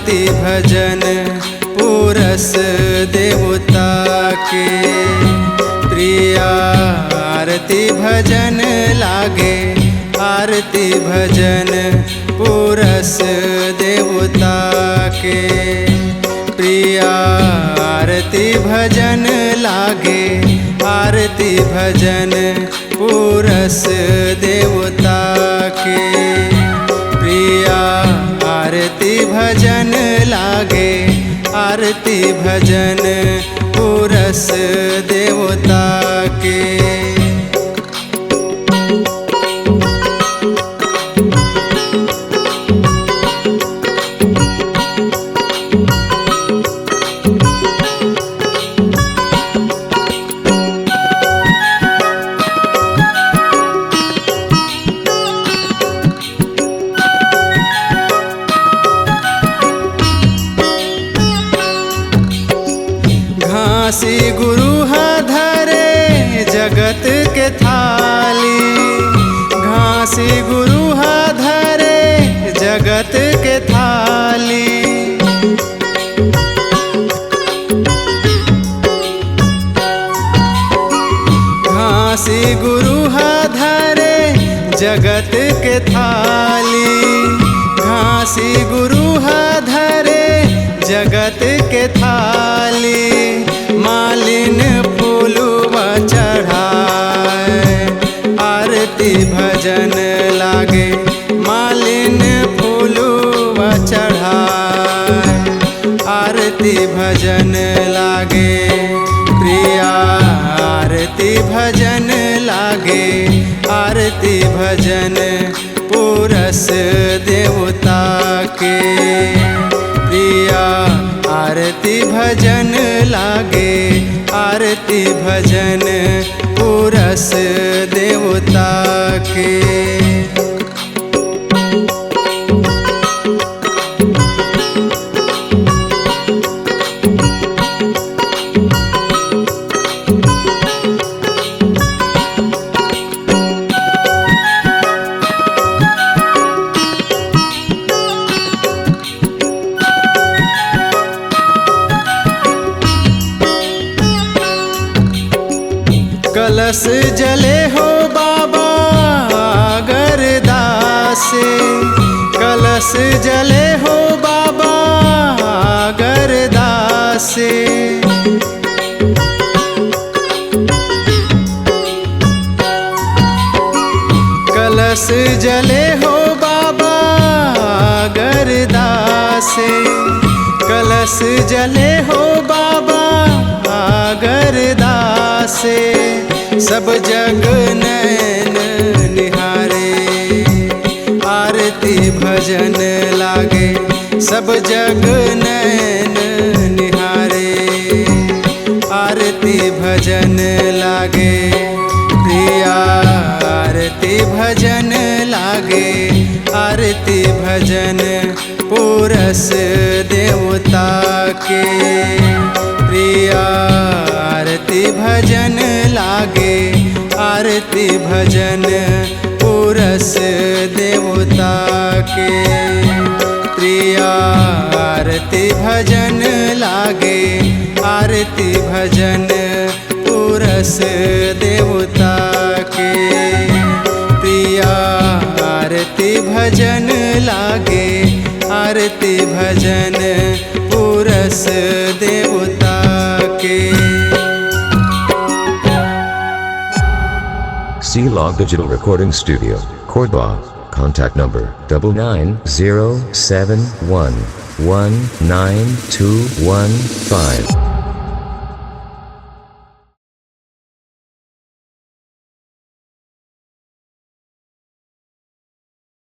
आरती भजन पुरस देवता के। प्रिय आरती भजन लागे, आरती भजन पुरस देवता के। प्रिय आरती भजन लागे, आरती भजन पुरस देवता के। प्रिय आरती भजन लागे, आरती भजन पुरस देवता के। घासी गुरु धरे जगत के थाली, घासी गुरु धरे जगत के थाली। घासी गुरु धरे जगत के थाली, घासी गुरु धरे जगत के थाली। मालिन फूलवा चढ़ाए, आरती भजन लागे, मालिन फूलवा चढ़ाए, आरती भजन लागे। प्रिय आरती भजन लागे, आरती भजन पुरस देवता के। प्रिय आरती भजन लागे, आरती भजन पुरस देवता के। कलश जले हो बाबा गरदासे, कलश जले हो बाबा गरदासे। कलश जले हो बाबा गरदासे, कलश जले हो बाबा गरदासे। सब जग नैन निहारे, आरती भजन लागे, सब जग नैन निहारे, आरती भजन लागे। प्रिय आरती भजन लागे, आरती भजन पुरस देवता के। प्रिय आरती भजन लागे, आरती भजन पुरस देवता के। प्रिय आरती भजन लागे, आरती भजन पुरस देवता के। प्रिय आरती भजन लागे, आरती भजन पुरस देवता के। C-Log Digital Recording Studio, Cordoba. Contact number 99071192115.